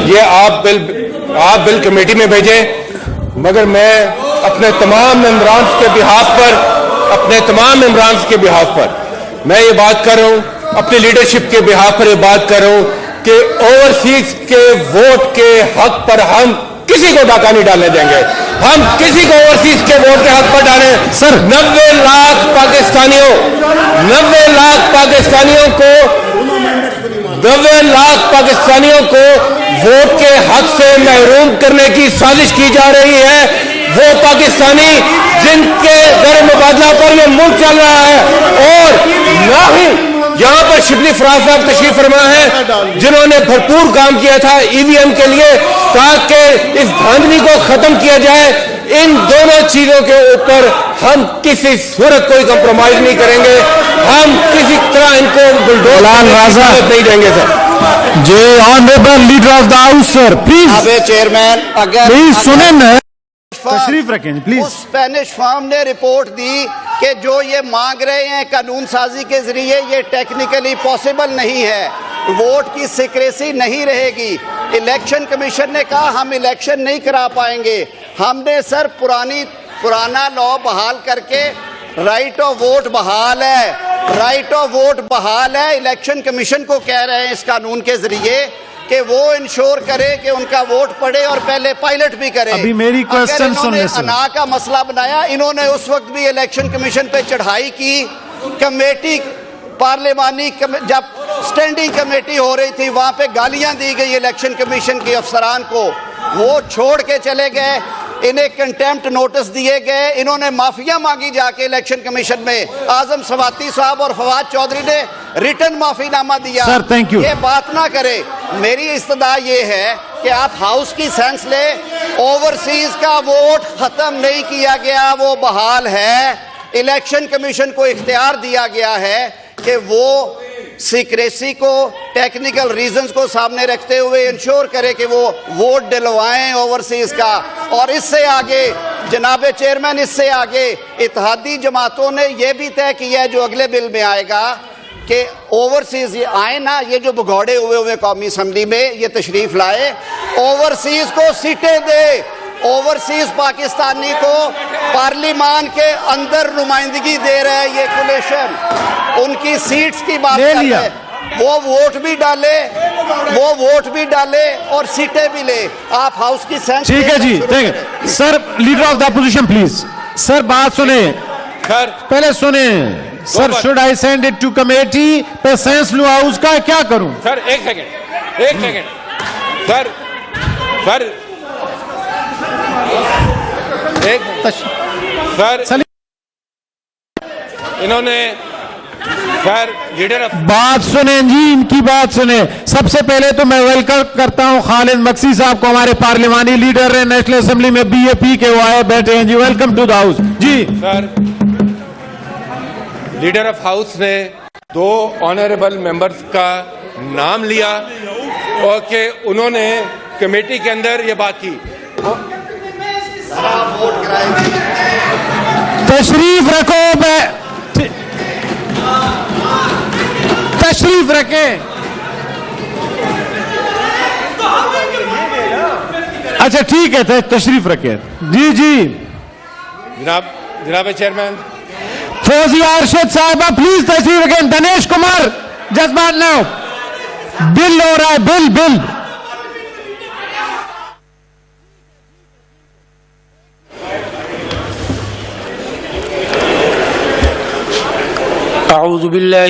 یہ آپ بل کمیٹی میں بھیجیں، مگر میں اپنے تمام ممبرانز کے بحاف پر میں یہ بات کر رہا ہوں، اپنی لیڈرشپ کے بحاف پر یہ بات کر رہا ہوں کہ اوورسیز کے ووٹ کے حق پر ہم کسی کو ڈاکہ نہیں ڈالنے دیں گے. ہم کسی کو اوورسیز کے ووٹ کے حق پر ڈالیں. سر 90 لاکھ پاکستانیوں کو ووٹ کے حق سے محروم کرنے کی سازش کی جا رہی ہے. وہ پاکستانی جن کے در مبادلہ پر یہ ملک چل رہا ہے، اور نہ ہی یہاں پر شبلی فراز صاحب تشریف فرما ہے جنہوں نے بھرپور کام کیا تھا ای وی ایم کے لیے تاکہ اس دھاندلی کو ختم کیا جائے. ان دونوں چیزوں کے اوپر ہم کسی صورت کوئی کمپرومائز نہیں کریں گے. ہم کسی طرح ان کو بلڈوز نہیں دیں گے. Sir ji honourable leader of the house sir please chairman please سنیں تشریف رکھیں پلیز. اسپینش فارم نے رپورٹ دی کہ جو یہ مانگ رہے ہیں قانون سازی کے ذریعے یہ ٹیکنیکلی پاسبل نہیں ہے، ووٹ کی سیکریسی نہیں رہے گی. الیکشن کمیشن نے کہا ہم الیکشن نہیں کرا پائیں گے. ہم نے سر پرانا لا بحال کر کے رائٹ آف ووٹ بحال ہے. الیکشن کمیشن کو کہہ رہے ہیں اس قانون کے ذریعے کہ وہ انشور کرے کہ ان کا ووٹ پڑے اور پہلے پائلٹ بھی کرے. ابھی میری کوسچن سن لیں سر. انا کا مسئلہ بنایا انہوں نے، اس وقت بھی الیکشن کمیشن پہ چڑھائی کی. کمیٹی پارلیمانی جب سٹینڈنگ کمیٹی ہو رہی تھی وہاں پہ گالیاں دی گئی الیکشن کمیشن کے افسران کو، وہ چھوڑ کے چلے گئے. انہیں کنٹیمپٹ نوٹس دیے گئے. انہوں نے معافیاں مانگی جا کے الیکشن کمیشن میں. اعظم سواتی صاحب اور فواد چودھری نے ریٹن معافی نامہ دیا. Sir thank you. یہ بات نہ کرے. میری استدعا یہ ہے کہ آپ ہاؤس کی سینس لیں. اوورسیز کا ووٹ ختم نہیں کیا گیا، وہ بحال ہے. الیکشن کمیشن کو اختیار دیا گیا ہے کہ وہ سیکریسی کو، ٹیکنیکل ریزنز کو سامنے رکھتے ہوئے انشور کرے کہ وہ ووٹ ڈلوائیں اوورسیز کا. اور اس سے آگے جناب چیئرمین، اس سے آگے اتحادی جماعتوں نے یہ بھی طے کیا ہے جو اگلے بل میں آئے گا کہ اوورسیز یہ آئے نا، یہ جو بگوڑے ہوئے قومی اسمبلی میں یہ تشریف لائے، اوورسیز کو سیٹیں دے. اوورسیز پاکستانی کو پارلیمان کے اندر نمائندگی دے رہا ہے یہ کولیشن. ان کی سیٹس کی بات کر رہے ہیں. وہ ووٹ بھی ڈالے اور سیٹیں بھی لے. آپ ہاؤس کی سینس. ٹھیک ہے جی sir. Leader of the opposition please. Sir بات سنیں پہلے سنیں. Sir should I send it to committee پہ سینس لو ہاؤس کا کیا کروں؟ سر ایک سیکنڈ سر انہوں نے لیڈر بات سنیں جی، ان کی بات سنیں. سب سے پہلے تو میں ویلکم کرتا ہوں خالد مکسی صاحب کو، ہمارے پارلیمانی لیڈر ہیں نیشنل اسمبلی میں بی اے پی کے، وہ آئے بیٹھے ہیں جی. ویلکم ٹو دا ہاؤس جی. سر لیڈر آف ہاؤس نے 2 آنریبل ممبرز کا نام لیا اور کہ انہوں نے کمیٹی کے اندر یہ بات کی. تشریف رکھو، تشریف رکھیں. اچھا ٹھیک ہے تشریف رکھیں جی. جناب چیئرمین فوزی ارشد صاحبہ پلیز تشریف رکھیں. دنیش کمار جذبات ناؤ. بل ہو رہا ہے، بل اعوذ باللہ